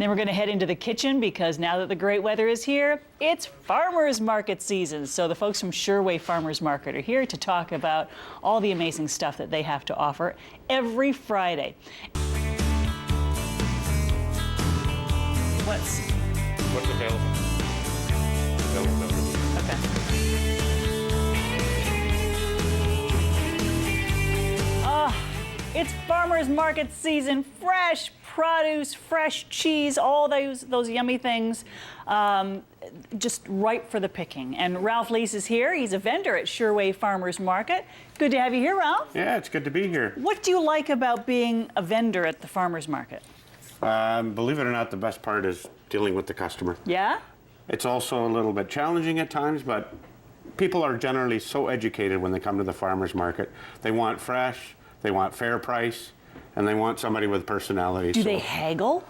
Then we're going to head into the kitchen because now that the great weather is here, it's farmers market season. So the folks from Sherway Farmers Market are here to talk about all the amazing stuff that they have to offer every Friday. What's available? Okay. It's farmers market season. Fresh produce, fresh cheese, all those yummy things, just ripe for the picking. And Ralph Lees is here. He's a vendor at Sherway Farmers Market. Good to have you here, Ralph. Yeah, it's good to be here. What do you like about being a vendor at the farmers market? Believe it or not, the best part is dealing with the customer. Yeah? It's also a little bit challenging at times, but people are generally so educated when they come to the farmers market. They want fresh, they want fair price, and they want somebody with personality. Do they haggle?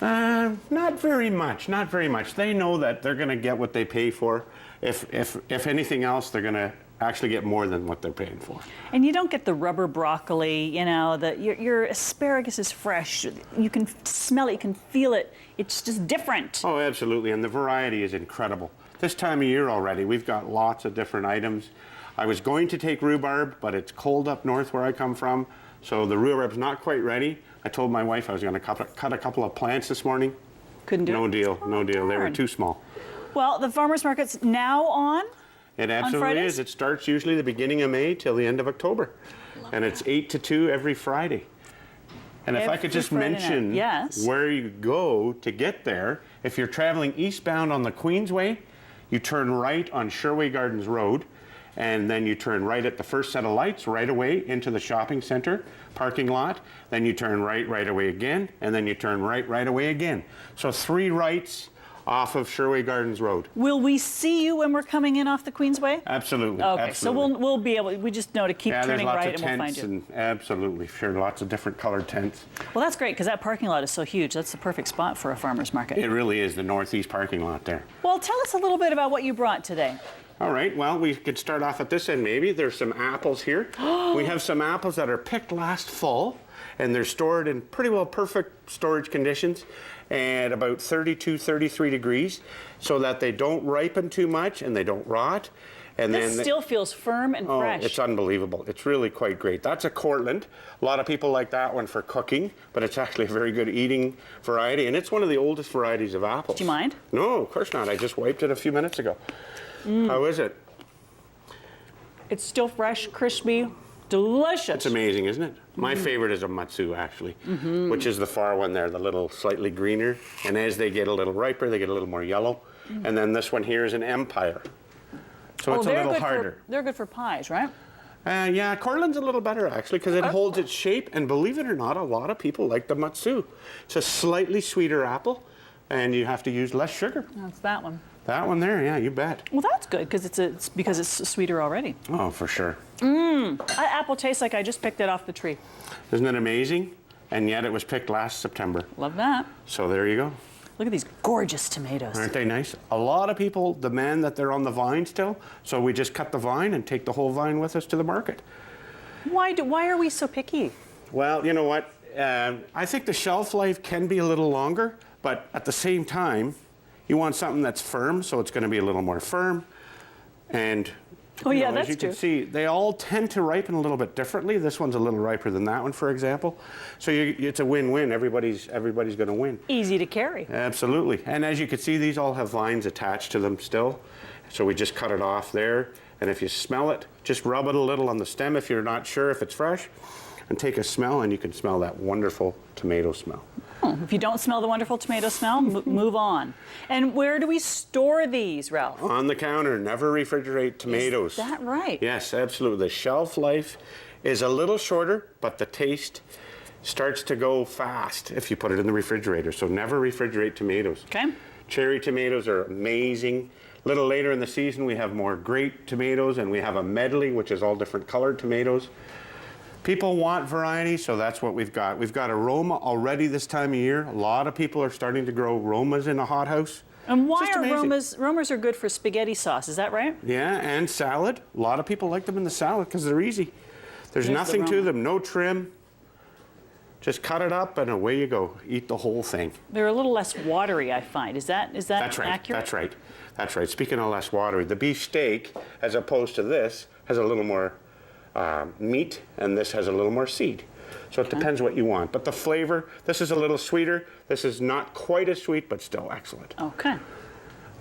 Not very much, not very much. They know that they're going to get what they pay for. If anything else, they're going to actually get more than what they're paying for. And you don't get the rubber broccoli, you know, your asparagus is fresh. You can smell it, you can feel it. It's just different. Oh, absolutely, and the variety is incredible. This time of year already, we've got lots of different items. I was going to take rhubarb, but it's cold up north where I come from, so the rhubarb's not quite ready. I told my wife I was going to cut a couple of plants this morning. Couldn't do it? No deal, no deal. They were too small. Well, the farmers market's now on? It absolutely is. It starts usually the beginning of May till the end of October. And it's 8 to 2 every Friday. And if I could just mention where you go to get there, if you're traveling eastbound on the Queensway, you turn right on Sherway Gardens Road, and then you turn right at the first set of lights right away into the shopping center parking lot. Then you turn right away again, and then you turn right away again. So 3 rights off of Sherway Gardens Road. Will we see you when we're coming in off the Queensway? Absolutely. Okay, absolutely. so we'll be able, we just know to keep turning right and we'll find you. And absolutely, sure, lots of different colored tents. Well, that's great because that parking lot is so huge. That's the perfect spot for a farmer's market. It really is, the northeast parking lot there. Well, tell us a little bit about what you brought today. All right, well, we could start off at this end maybe. There's some apples here. We have some apples that are picked last fall, and they're stored in pretty well perfect storage conditions at about 32, 33 degrees so that they don't ripen too much and they don't rot. And this still feels firm and fresh. It's unbelievable. It's really quite great. That's a Cortland. A lot of people like that one for cooking, but it's actually a very good eating variety, and it's one of the oldest varieties of apples. Do you mind? No, of course not. I just wiped it a few minutes ago. How is it? It's still fresh, crispy, delicious. It's amazing, isn't it? My favorite is a Matsu, actually, which is the far one there, the little slightly greener. And as they get a little riper, they get a little more yellow. And then this one here is an Empire. So it's a little harder. They're good for pies, right? Yeah, Cortland's a little better, actually, because it holds its shape. And believe it or not, a lot of people like the Matsu. It's a slightly sweeter apple, and you have to use less sugar. That's that one. That one there, yeah, you bet. Well, that's good because it's because it's sweeter already. Oh, for sure. That apple tastes like I just picked it off the tree. Isn't it amazing? And yet it was picked last September. Love that. So there you go. Look at these gorgeous tomatoes. Aren't they nice? A lot of people demand that they're on the vine still, so we just cut the vine and take the whole vine with us to the market. Why are we so picky? Well, you know what? I think the shelf life can be a little longer, but at the same time, you want something that's firm, so it's going to be a little more firm. And as you can see, they all tend to ripen a little bit differently. This one's a little riper than that one, for example. So it's a win-win. Everybody's going to win. Easy to carry. Absolutely. And as you can see, these all have vines attached to them still. So we just cut it off there. And if you smell it, just rub it a little on the stem if you're not sure if it's fresh. And take a smell, and you can smell that wonderful tomato smell. If you don't smell the wonderful tomato smell, move on. And where do we store these, Ralph? On the counter. Never refrigerate tomatoes. Is that right? Yes, absolutely. The shelf life is a little shorter, but the taste starts to go fast if you put it in the refrigerator. So never refrigerate tomatoes. Okay. Cherry tomatoes are amazing. A little later in the season, we have more grape tomatoes, and we have a medley, which is all different colored tomatoes. People want variety, so that's what we've got. We've got a Roma already this time of year. A lot of people are starting to grow Romas in a hothouse. And why are Romas are good for spaghetti sauce, is that right? Yeah, and salad. A lot of people like them in the salad because they're easy. There's nothing to them, no trim. Just cut it up and away you go. Eat the whole thing. They're a little less watery, I find. Is that That's right. accurate? That's right. That's right. Speaking of less watery, the beef steak, as opposed to this, has a little more meat, and this has a little more seed. So it depends what you want. But the flavor, this is a little sweeter. This is not quite as sweet, but still excellent. Okay.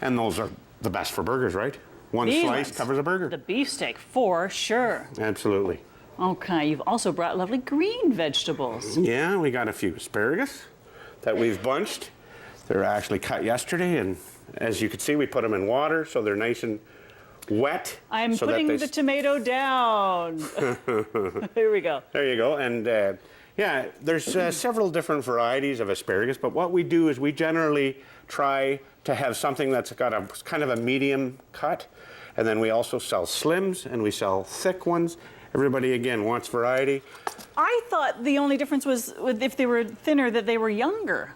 And those are the best for burgers, right? One slice covers a burger. The beefsteak, for sure. Absolutely. Okay, you've also brought lovely green vegetables. Yeah, we got a few asparagus that we've bunched. They're actually cut yesterday, and as you can see, we put them in water so they're nice and wet. I'm putting the tomato down. Here we go. There you go. And yeah, there's several different varieties of asparagus, but what we do is we generally try to have something that's got a kind of a medium cut, and then we also sell slims and we sell thick ones. Everybody, again, wants variety. I thought the only difference was if they were thinner, that they were younger.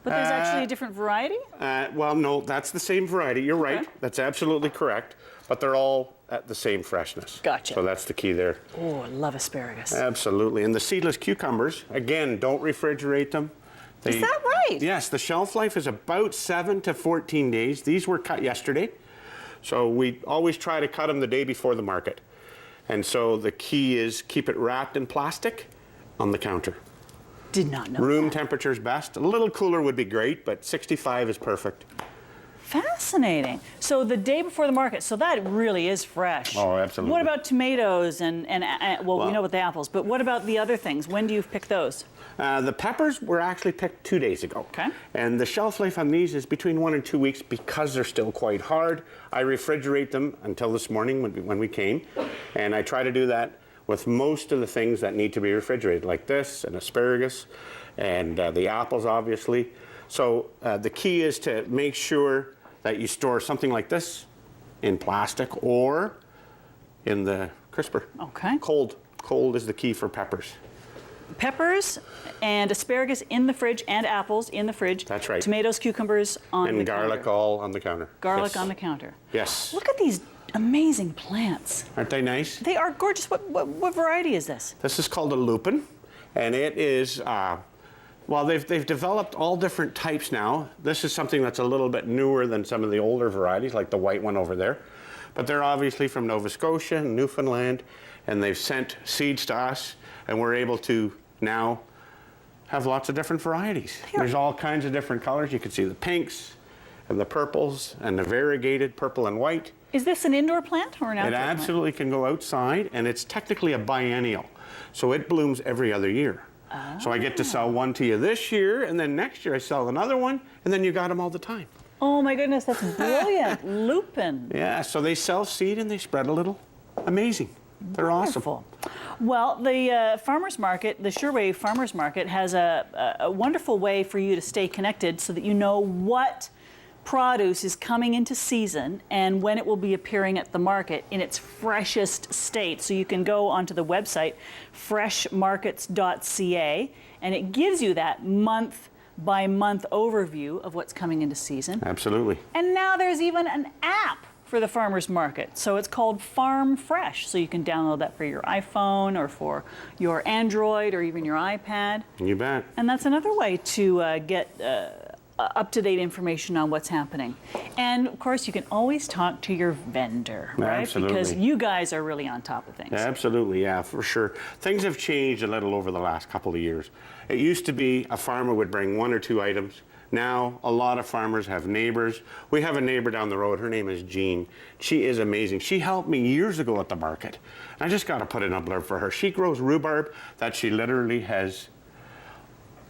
But there's actually a different variety? Well, no, that's the same variety. You're right. Okay. That's absolutely correct. But they're all at the same freshness. Gotcha. So that's the key there. Oh, I love asparagus. Absolutely. And the seedless cucumbers, again, don't refrigerate them. Is that right? Yes, the shelf life is about 7 to 14 days. These were cut yesterday. So we always try to cut them the day before the market. And so the key is keep it wrapped in plastic on the counter. Did not know Room that. temperature is best. A little cooler would be great, but 65 is perfect. Fascinating. So the day before the market, so that really is fresh. Oh, absolutely. What about tomatoes and well, we know about the apples, but what about the other things? When do you pick those? The peppers were actually picked 2 days ago. Okay. And the shelf life on these is between 1 and 2 weeks because they're still quite hard. I refrigerate them until this morning when we came. And I try to do that with most of the things that need to be refrigerated, like this and asparagus and the apples, obviously. So the key is to make sure that you store something like this in plastic or in the crisper. Okay. Cold. Cold is the key for peppers. Peppers and asparagus in the fridge and apples in the fridge. That's right. Tomatoes, cucumbers on the counter. And garlic all on the counter. Garlic Yes. on the counter. Yes. Look at these amazing plants. Aren't they nice? They are gorgeous. What variety is this? This is called a lupine, and it is, well, they've developed all different types now. This is something that's a little bit newer than some of the older varieties, like the white one over there. But they're obviously from Nova Scotia and Newfoundland, and they've sent seeds to us, and we're able to now have lots of different varieties. There's all kinds of different colors. You can see the pinks and the purples and the variegated purple and white. Is this an indoor plant or an outdoor It plant? absolutely can go outside, and it's technically a biennial. So it blooms every other year. So I get to sell one to you this year, and then next year I sell another one, and then you got them all the time. Oh my goodness, that's brilliant. Lupin. Yeah, so they self-seed and they spread a little. Amazing. They're Wonderful. Well, the farmers market, the Sherway Farmers Market, has a wonderful way for you to stay connected so that you know what produce is coming into season and when it will be appearing at the market in its freshest state. So you can go onto the website farmfreshmarkets.ca, and it gives you that month by month overview of what's coming into season. Absolutely. And now there's even an app for the farmers market. So it's called Farm Fresh. So you can download that for your iPhone or for your Android or even your iPad. You bet. And that's another way to get up-to-date information on what's happening. And of course, you can always talk to your vendor, right? Absolutely. Because you guys are really on top of things. Absolutely, yeah, for sure. Things have changed a little over the last couple of years. It used to be a farmer would bring 1 or 2 items. Now, a lot of farmers have neighbors. We have a neighbor down the road. Her name is Jean. She is amazing. She helped me years ago at the market. I just got to put in a blurb for her. She grows rhubarb that she literally has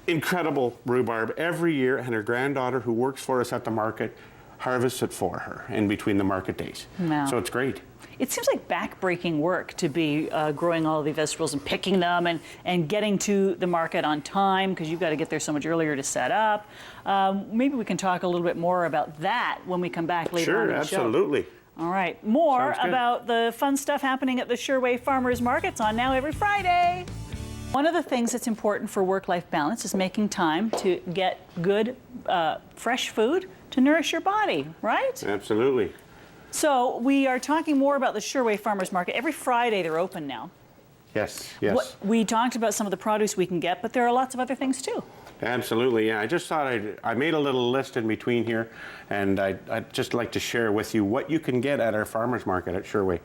incredible rhubarb every year, and her granddaughter, who works for us at the market, harvests it for her in between the market days. Wow. So it's great. It seems like back-breaking work to be growing all of the vegetables and picking them and getting to the market on time, because you've got to get there so much earlier to set up. Maybe we can talk a little bit more about that when we come back later on in the show. Sure, absolutely. All right, more Sounds good. about the fun stuff happening at the Sherway Farmers Markets on Now Every Friday. One of the things that's important for work-life balance is making time to get good, fresh food to nourish your body, right? Absolutely. So we are talking more about the Sherway Farmers Market. Every Friday they're open now. Yes, yes. We talked about some of the produce we can get, but there are lots of other things too. Absolutely, yeah. I just thought I made a little list in between here, and I'd just like to share with you what you can get at our farmers market at Sherway.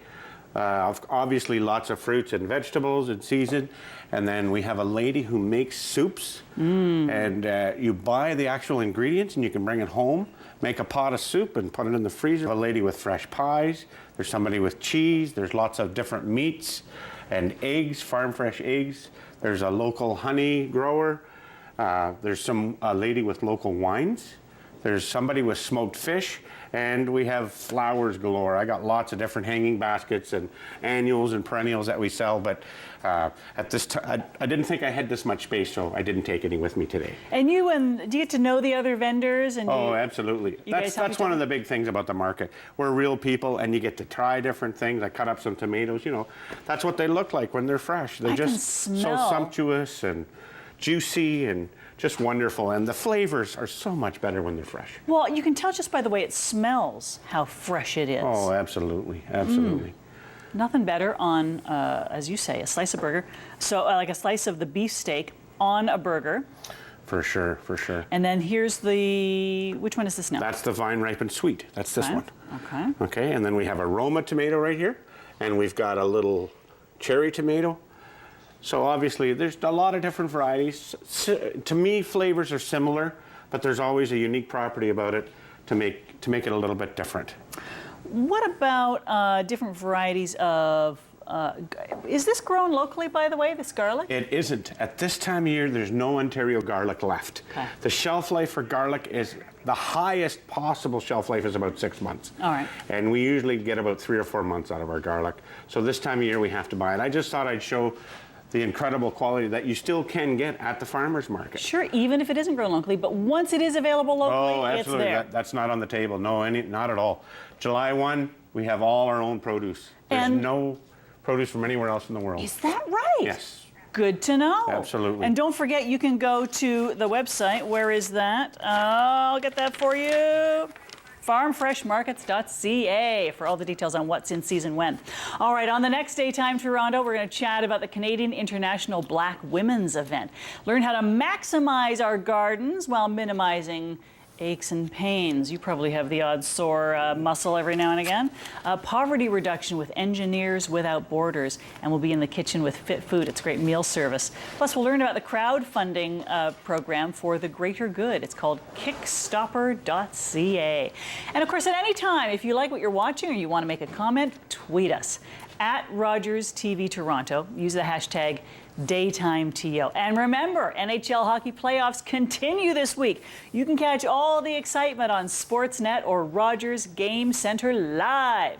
Obviously, lots of fruits and vegetables in season, and then we have a lady who makes soups, and you buy the actual ingredients and you can bring it home, make a pot of soup and put it in the freezer. A lady with fresh pies, there's somebody with cheese, there's lots of different meats and eggs, farm fresh eggs. There's a local honey grower. There's a lady with local wines. There's somebody with smoked fish, and we have flowers galore. I got lots of different hanging baskets and annuals and perennials that we sell, but at this time, I didn't think I had this much space, so I didn't take any with me today. And do you get to know the other vendors? And absolutely. That's one of the big things about the market. We're real people, and you get to try different things. I cut up some tomatoes, that's what they look like when they're fresh. They're just so sumptuous and juicy and just wonderful, and the flavors are so much better when they're fresh. Well, you can tell just by the way it smells how fresh it is. Oh, absolutely, absolutely. Nothing better on, as you say, a slice of burger. So like a slice of the beef steak on a burger. For sure, for sure. And then here's which one is this now? That's the vine ripened sweet. That's this one. Okay. Okay, and then we have a Roma tomato right here, and we've got a little cherry tomato. So obviously there's a lot of different varieties. To me, flavors are similar, but there's always a unique property about it to make it a little bit different. What about different varieties of, is this grown locally, by the way, this garlic? It isn't. At this time of year, there's no Ontario garlic left. Okay. The shelf life for garlic is, the highest possible shelf life is about 6 months. All right. And we usually get about 3 or 4 months out of our garlic. So this time of year, we have to buy it. I just thought I'd show the incredible quality that you still can get at the farmers market. Sure, even if it isn't grown locally, but once it is available locally, it's there. That's not on the table. No, not at all. July 1, we have all our own produce. There's no produce from anywhere else in the world. Is that right? Yes. Good to know. Absolutely. And don't forget, you can go to the website. Where is that? I'll get that for you. farmfreshmarkets.ca for all the details on what's in season when. All right, on the next Daytime Toronto, we're going to chat about the Canadian International Black Women's Event. Learn how to maximize our gardens while minimizing aches and pains. You probably have the odd sore muscle every now and again. Poverty reduction with Engineers Without Borders, and we'll be in the kitchen with Fit Food. It's a great meal service. Plus, we'll learn about the crowdfunding program for the greater good. It's called Kickstopper.ca. And of course, at any time, if you like what you're watching or you want to make a comment, tweet us at Rogers TV Toronto. Use the hashtag DaytimeTO. And remember, NHL hockey playoffs continue this week. You can catch all the excitement on Sportsnet or Rogers Game Center live.